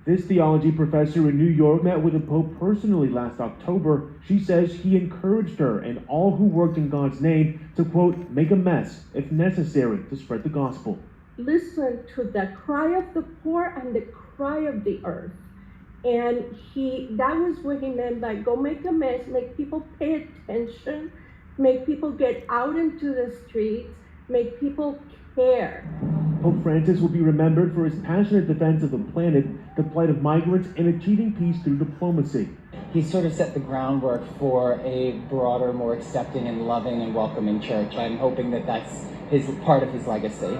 This theology professor in New York met with the Pope personally last October. She says he encouraged her and all who worked in God's name to, quote, make a mess if necessary to spread the gospel. Listen to the cry of the poor and the cry of the earth. And that was what he meant by go make a mess, make people pay attention, make people get out into the streets, make people care. Pope Francis will be remembered for his passionate defense of the planet, the plight of migrants, and achieving peace through diplomacy. He sort of set the groundwork for a broader, more accepting and loving and welcoming church. I'm hoping that that's part of his legacy.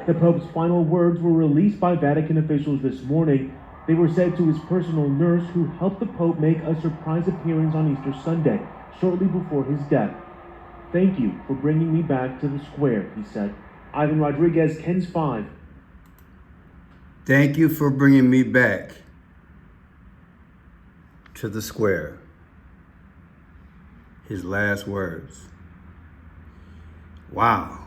The Pope's final words were released by Vatican officials this morning. They were said to his personal nurse, who helped the Pope make a surprise appearance on Easter Sunday, shortly before his death. Thank you for bringing me back to the square, he said. Ivan Rodriguez, KENS 5. Thank you for bringing me back to the square. His last words. Wow.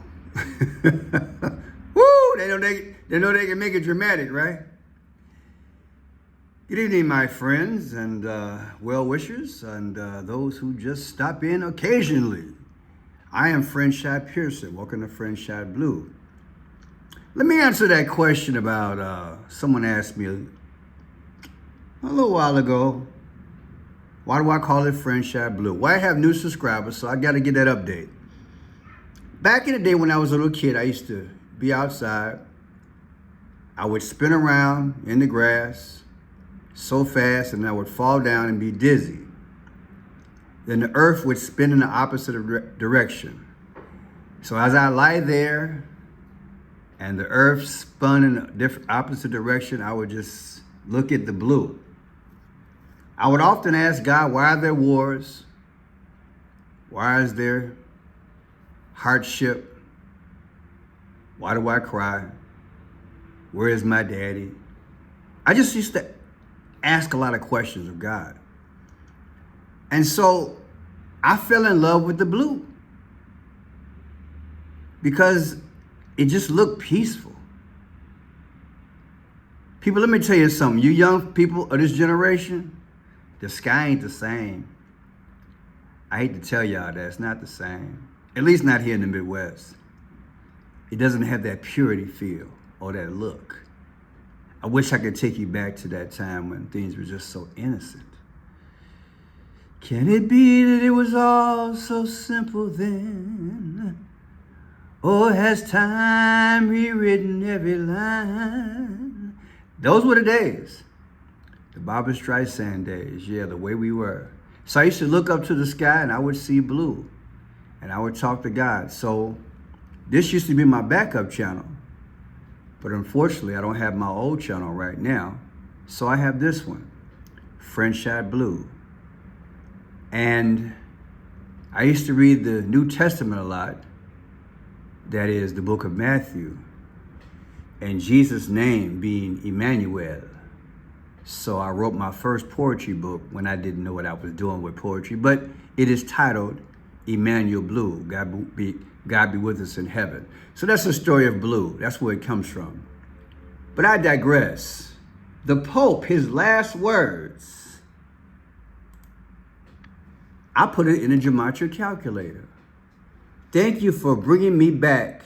Woo! They know they can make it dramatic, right? Good evening, my friends and well-wishers and those who just stop in occasionally. I am Friend Shad Pearson. Welcome to Friend Shad Blue. Let me answer that question about someone asked me a little while ago, why do I call it Friend Shad Blue? Well, I have new subscribers, so I got to get that update. Back in the day when I was a little kid, I used to be outside. I would spin around in the grass so fast and I would fall down and be dizzy. Then the earth would spin in the opposite direction. So as I lie there and the earth spun in a opposite direction, I would just look at the blue. I would often ask God, why are there wars? Why is there hardship? Why do I cry? Where is my daddy? I just used to ask a lot of questions of God. And so I fell in love with the blue because it just looked peaceful. People, let me tell you something. You young people of this generation, the sky ain't the same. I hate to tell y'all that it's not the same. At least not here in the Midwest. It doesn't have that purity feel or that look. I wish I could take you back to that time when things were just so innocent. Can it be that it was all so simple then? Or has time rewritten every line? Those were the days. The Barbra Streisand days, yeah, the way we were. So I used to look up to the sky and I would see blue. And I would talk to God. So this used to be my backup channel. But unfortunately, I don't have my old channel right now. So I have this one, Friend Shad Blue. And I used to read the New Testament a lot. That is the book of Matthew. And Jesus' name being Emmanuel. So I wrote my first poetry book when I didn't know what I was doing with poetry. But it is titled Emmanuel Blue, God be with us in heaven. So that's the story of blue. That's where it comes from. But I digress. The Pope, his last words, I put it in a gematria calculator. Thank you for bringing me back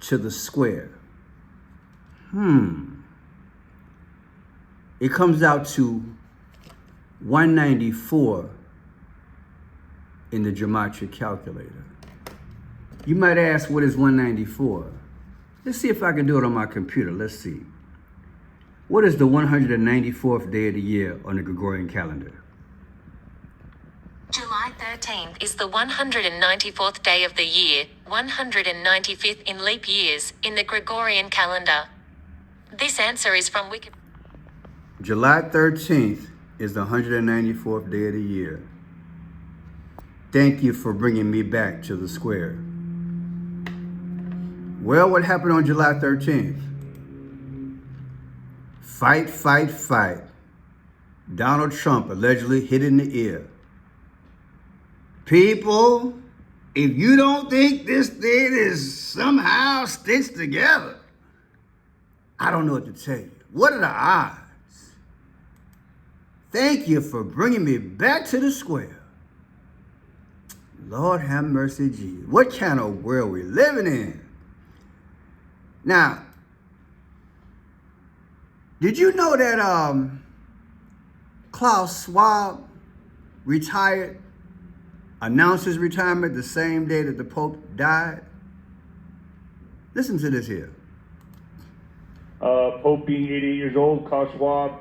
to the square. It comes out to 194 in the gematria calculator. You might ask, what is 194? Let's see if I can do it on my computer. Let's see. What is the 194th day of the year on the Gregorian calendar? July 13th is the 194th day of the year, 195th in leap years, in the Gregorian calendar. This answer is from Wikipedia. July 13th is the 194th day of the year. Thank you for bringing me back to the square. Well, what happened on July 13th? Fight, fight, fight. Donald Trump allegedly hit in the ear. People, if you don't think this thing is somehow stitched together, I don't know what to tell you. What are the odds? Thank you for bringing me back to the square. Lord have mercy, Jesus. What kind of world we living in? Now, did you know that Klaus Schwab retired, announced his retirement the same day that the Pope died? Listen to this here. Pope being 88 years old, Klaus Schwab,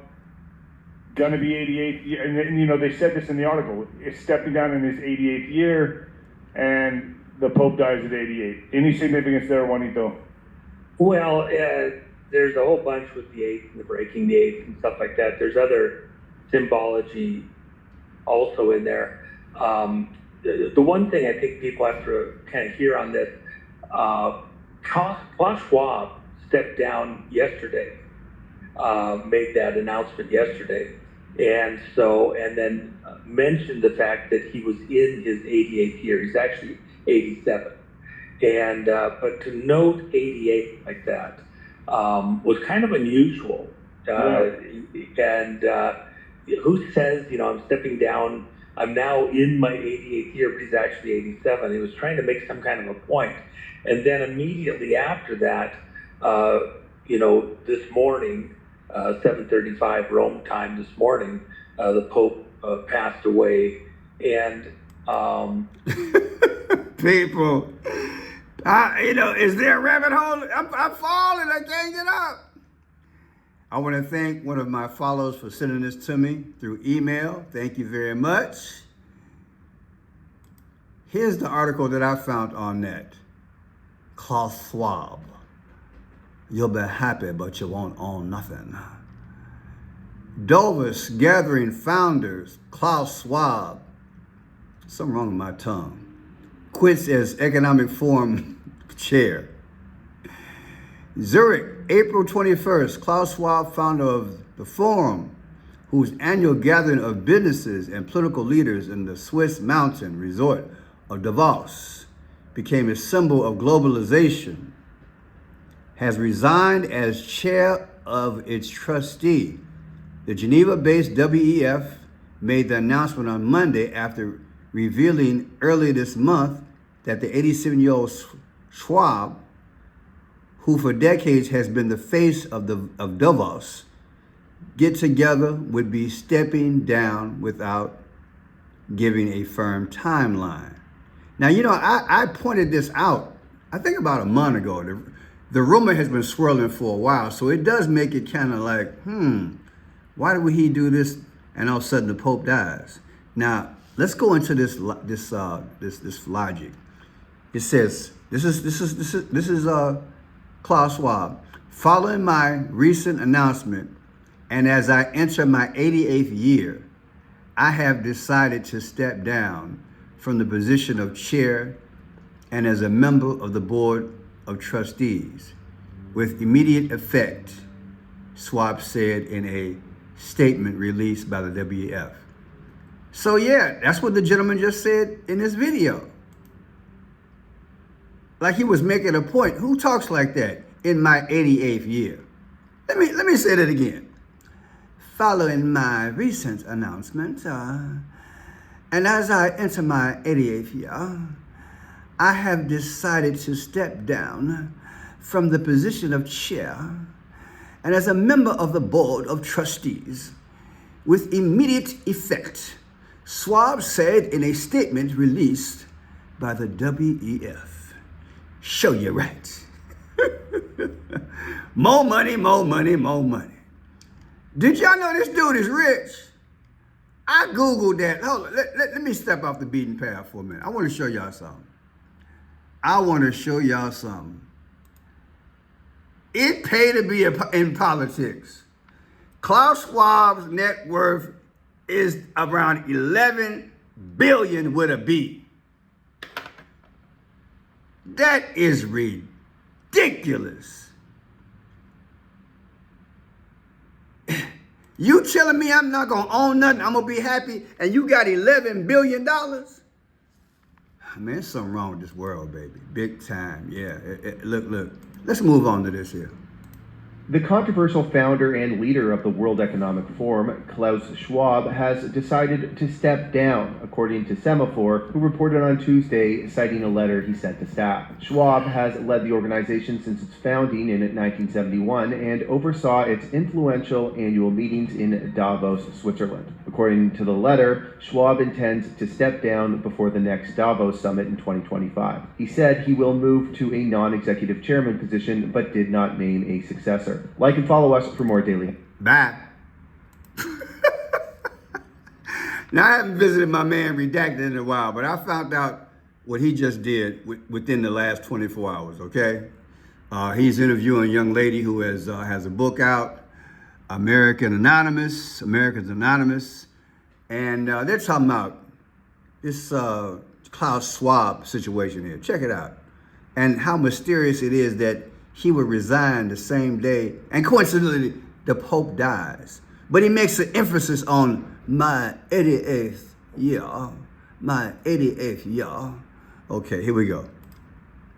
gonna be 88, and you know, they said this in the article, is stepping down in his 88th year, and the Pope dies at 88. Any significance there, Juanito? Well, there's a whole bunch with the 8 and the breaking the 8 and stuff like that. There's other symbology also in there. The one thing I think people have to kind of hear on this, Klaus Schwab stepped down yesterday, made that announcement yesterday, and then mentioned the fact that he was in his 88th year. He's actually 87, and but to note 88 like that was kind of unusual. And who says, you know, I'm stepping down? I'm now in my 88th year, but he's actually 87. He was trying to make some kind of a point, and then immediately after that. You know, this morning, 7:35 Rome time this morning, the Pope passed away, and people, you know, is there a rabbit hole? I'm falling. I can't get up. I want to thank one of my followers for sending this to me through email. Thank you very much. Here's the article that I found on net. Klaus Schwab. You'll be happy, but you won't own nothing. Davos gathering founders, Klaus Schwab, something wrong with my tongue, quits as Economic Forum chair. Zurich, April 21st, Klaus Schwab, founder of the Forum, whose annual gathering of businesses and political leaders in the Swiss mountain resort of Davos became a symbol of globalization, has resigned as chair of its trustee. The Geneva-based WEF made the announcement on Monday after revealing earlier this month that the 87-year-old Schwab, who for decades has been the face of Davos, get together would be stepping down without giving a firm timeline. Now, you know, I pointed this out, I think about a month ago. The rumor has been swirling for a while, so it does make it kind of like, why would he do this? And all of a sudden, the Pope dies. Now, let's go into this logic. It says, this is Klaus Schwab. Following my recent announcement, and as I enter my 88th year, I have decided to step down from the position of chair and as a member of the board of trustees with immediate effect, Schwab said in a statement released by the WEF. So yeah, that's what the gentleman just said in this video. Like he was making a point. Who talks like that in my 88th year? Let me say that again. Following my recent announcement, and as I enter my 88th year, I have decided to step down from the position of chair and as a member of the board of trustees with immediate effect, Schwab said in a statement released by the WEF. Show you right. More money, more money, more money. Did y'all know this dude is rich? I Googled that. Hold on, let me step off the beaten path for a minute. I want to show y'all something. It paid to be in politics. Klaus Schwab's net worth is around 11 billion with a B. That is ridiculous. You telling me I'm not gonna own nothing, I'm gonna be happy, and you got $11 billion? Man, there's something wrong with this world, baby. Big time, yeah. Look. Let's move on to this here. The controversial founder and leader of the World Economic Forum, Klaus Schwab, has decided to step down, according to Semaphore, who reported on Tuesday, citing a letter he sent to staff. Schwab has led the organization since its founding in 1971 and oversaw its influential annual meetings in Davos, Switzerland. According to the letter, Schwab intends to step down before the next Davos summit in 2025. He said he will move to a non-executive chairman position, but did not name a successor. Like and follow us for more daily. Bye. Now, I haven't visited my man Redacted in a while, but I found out what he just did within the last 24 hours, okay? He's interviewing a young lady who has a book out, Americans Anonymous, and they're talking about this Klaus Schwab situation here. Check it out. And how mysterious it is that he would resign the same day, and coincidentally, the Pope dies. But he makes an emphasis on my 88th year. Okay, here we go.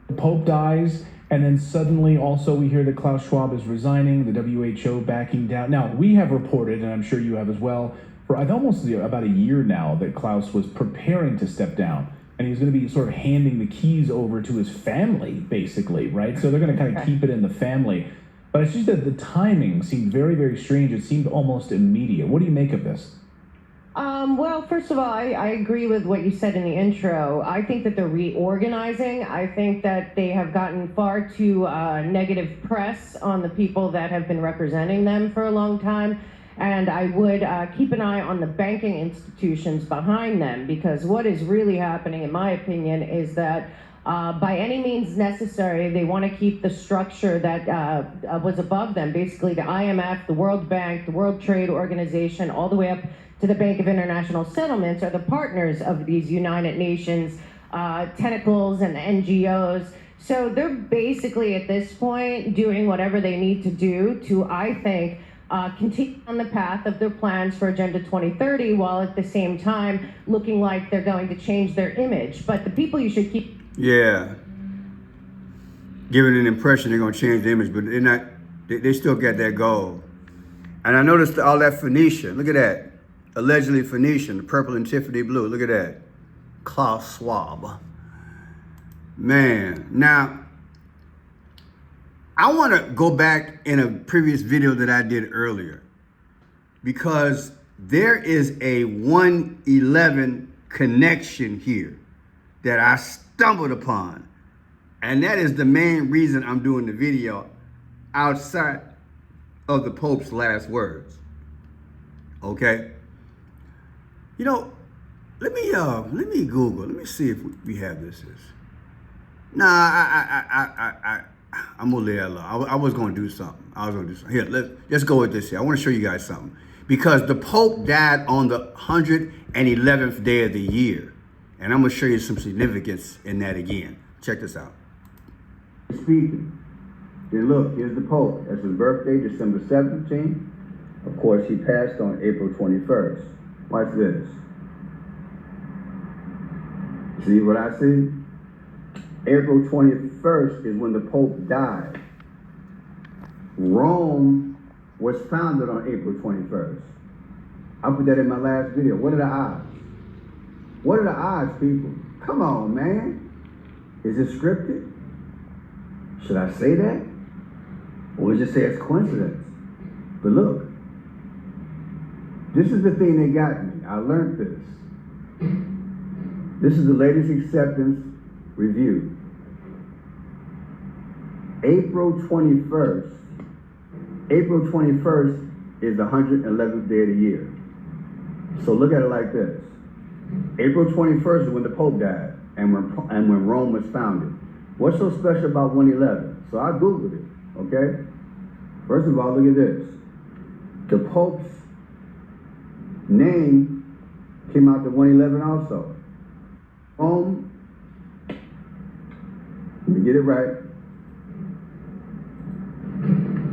The Pope dies, and then suddenly also we hear that Klaus Schwab is resigning, the WHO backing down. Now, we have reported, and I'm sure you have as well, for almost about a year now that Klaus was preparing to step down. And he's going to be sort of handing the keys over to his family, basically, right? So they're going to kind of keep it in the family. But it's just that the timing seemed very, very strange. It seemed almost immediate. What do you make of this? Well, first of all, I agree with what you said in the intro. I think that they're reorganizing. I think that they have gotten far too negative press on the people that have been representing them for a long time. And I would keep an eye on the banking institutions behind them, because what is really happening, in my opinion, is that by any means necessary, they want to keep the structure that was above them, basically the IMF, the World Bank, the World Trade Organization, all the way up to the Bank of International Settlements, are the partners of these United Nations tentacles and the NGOs. So they're basically at this point doing whatever they need to do to, I think, continue on the path of their plans for Agenda 2030, while at the same time looking like they're going to change their image. But the people you should keep... Yeah. Giving an impression they're going to change the image, but they're not. They still got that goal. And I noticed all that Phoenician. Look at that. Allegedly Phoenician, the purple and Tiffany blue. Look at that. Klaus Schwab. Man. Now, I want to go back in a previous video that I did earlier, because there is a 111 connection here that I stumbled upon. And that is the main reason I'm doing the video outside of the Pope's last words. Okay? You know, let me Google. Let me see if we have this. Nah, I'm gonna leave that alone. I was gonna do something. Here, let's go with this here. I want to show you guys something, because the Pope died on the 111th day of the year, and I'm gonna show you some significance in that again. Check this out. Speaking. Then look, here's the Pope. That's his birthday, December 17th. Of course, he passed on April 21st. Watch this. See what I see? April 21st is when the Pope died. Rome was founded on April 21st. I put that in my last video. What are the odds? What are the odds, people? Come on, man. Is it scripted? Should I say that? Or just say it's coincidence? But look, this is the thing that got me. I learned this. This is the latest acceptance review. April 21st is the 111th day of the year. So look at it like this. April 21st is when the Pope died and when Rome was founded. What's so special about 111? So I Googled it, okay? First of all, look at this. The Pope's name came out to 111 also. Rome, let me get it right.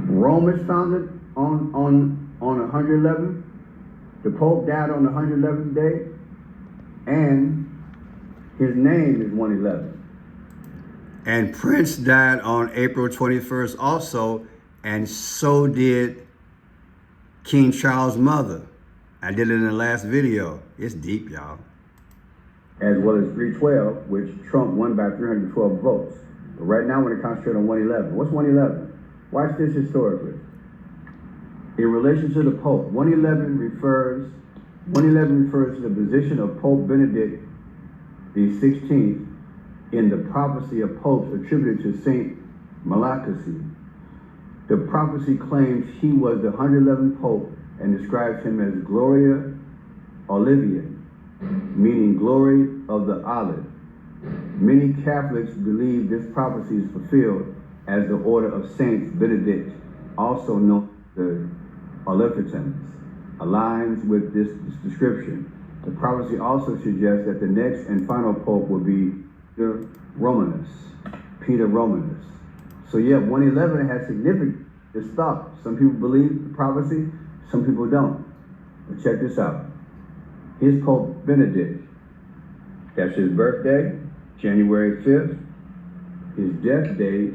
Rome is founded on 111. The Pope died on the 111th day, and his name is 111. And Prince died on April 21st also, And so did King Charles' mother. I did it in the last video. It's deep, y'all. As well as 312, which Trump won by 312 votes. But right now, we're going to concentrate on 111. What's 111? Watch this historically. In relation to the Pope, 111 refers to the position of Pope Benedict the 16th in the prophecy of popes attributed to Saint Malachi. The prophecy claims he was the 111th Pope and describes him as Gloria Olivia, meaning glory of the olive. Many Catholics believe this prophecy is fulfilled as the order of Saints Benedict, also known as the Olivitans, aligns with this description. The prophecy also suggests that the next and final Pope will be Peter Romanus. So yeah, 111 has significant thought. Some people believe the prophecy, some people don't. But check this out. Here's Pope Benedict. That's his birthday, January 5th. His death date,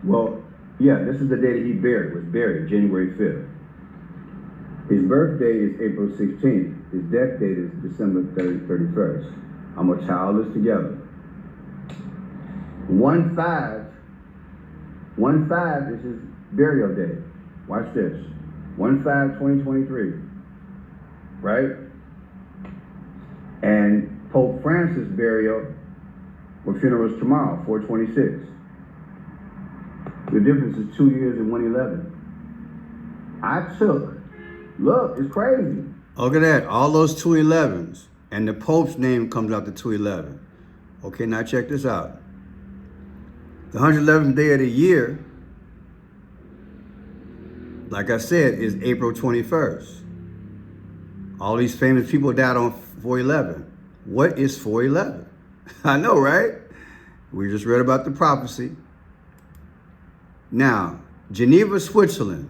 well, yeah, this is the day that he was buried, January 5th. His birthday is April 16th. His death date is December 31st. I'm gonna tie all this together. 1-5 is his burial day. Watch this. 1/5/2023, right? And Pope Francis' burial or funeral is tomorrow, 4/26. The difference is 2 years and 111. Look, it's crazy. Look at that, all those 211s. And the Pope's name comes out to 211. Okay, now check this out. The 111th day of the year, like I said, is April 21st. All these famous people died on 4/11. What is 4/11? I know, right? We just read about the prophecy. Now, Geneva, Switzerland.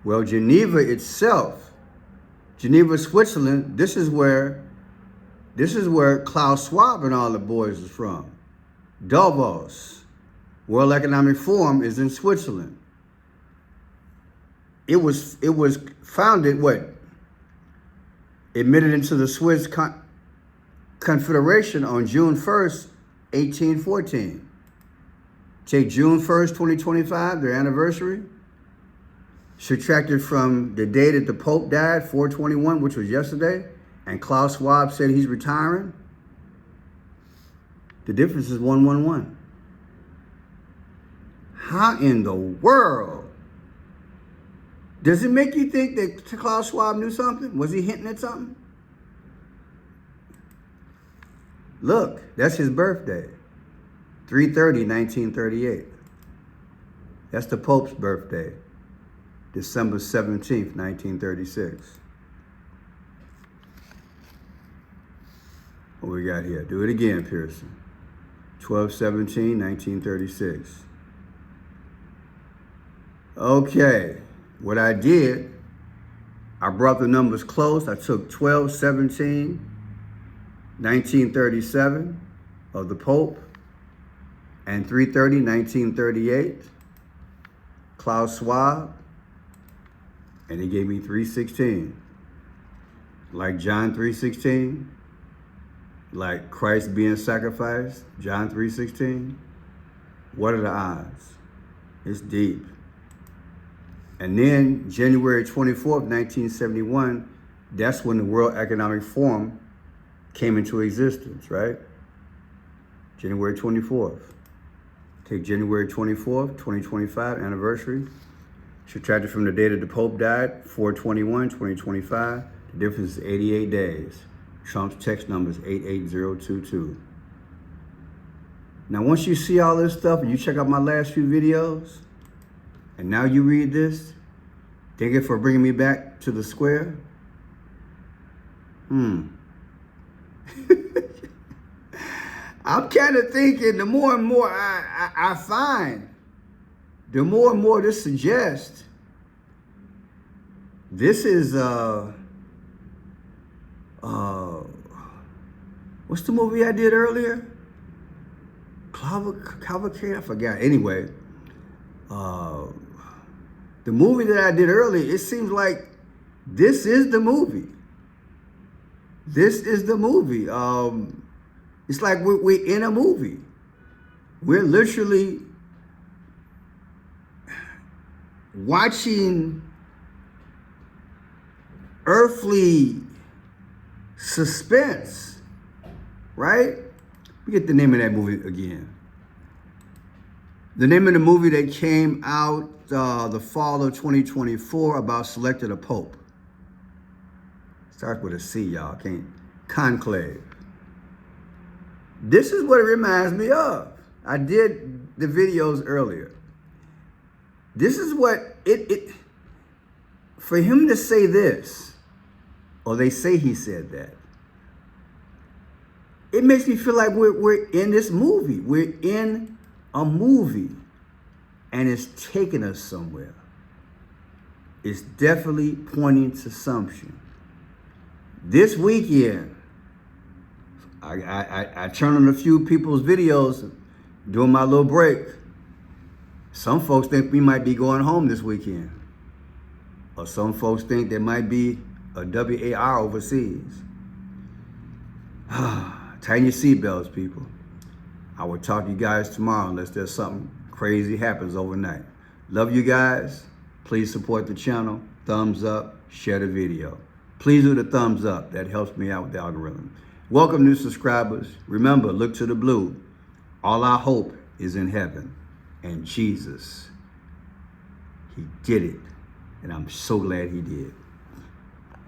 Well, Geneva itself, Geneva, Switzerland, this is where Klaus Schwab and all the boys is from. Davos, World Economic Forum is in Switzerland. It was founded, admitted into the Swiss Confederation on June 1st, 1814. Take June 1st, 2025, their anniversary, subtracted from the day that the Pope died, 4/21, which was yesterday, and Klaus Schwab said he's retiring. The difference is 111. How in the world? Does it make you think that Klaus Schwab knew something? Was he hinting at something? Look, that's his birthday. 3/30/1938. That's the Pope's birthday. December 17th, 1936. What we got here? Do it again, Pearson. 12/17/1936. Okay, what I did, I brought the numbers close. I took 12/17/1937 of the Pope and 3/30/1938, Klaus Schwab, and he gave me 3/16. Like John 3:16, like Christ being sacrificed, John 3:16. What are the odds? It's deep. And then January 24th, 1971, that's when the World Economic Forum came into existence, right? January 24th. Take January 24th, 2025 anniversary. Subtracted from the date that the Pope died, 4/21/2025. The difference is 88 days. Trump's text number is 88022. Now, once you see all this stuff and you check out my last few videos, and now you read this, thank you for bringing me back to the square. I'm kind of thinking the more and more I find, the more and more this suggests, this is, what's the movie I did earlier? Cavalcade, I forgot. Anyway, The movie that I did earlier, it seems like this is the movie. This is the movie. It's like we're in a movie. We're literally watching earthly suspense, right? We get the name of that movie again. The name of the movie that came out the fall of 2024 about selecting a pope. Starts with a C, y'all. Conclave. This is what it reminds me of. I did the videos earlier. This is what it for him to say this, or they say he said that, it makes me feel like we're in this movie. We're in a movie, and it's taking us somewhere. It's definitely pointing to something. This weekend, I turned on a few people's videos during my little break. Some folks think we might be going home this weekend. Or some folks think there might be a WAR overseas. Tighten your seatbelts, people. I will talk to you guys tomorrow unless there's something crazy happens overnight. Love you guys. Please support the channel. Thumbs up, share the video. Please do the thumbs up. That helps me out with the algorithm. Welcome new subscribers. Remember, look to the blue. All our hope is in heaven. And Jesus, he did it. And I'm so glad he did.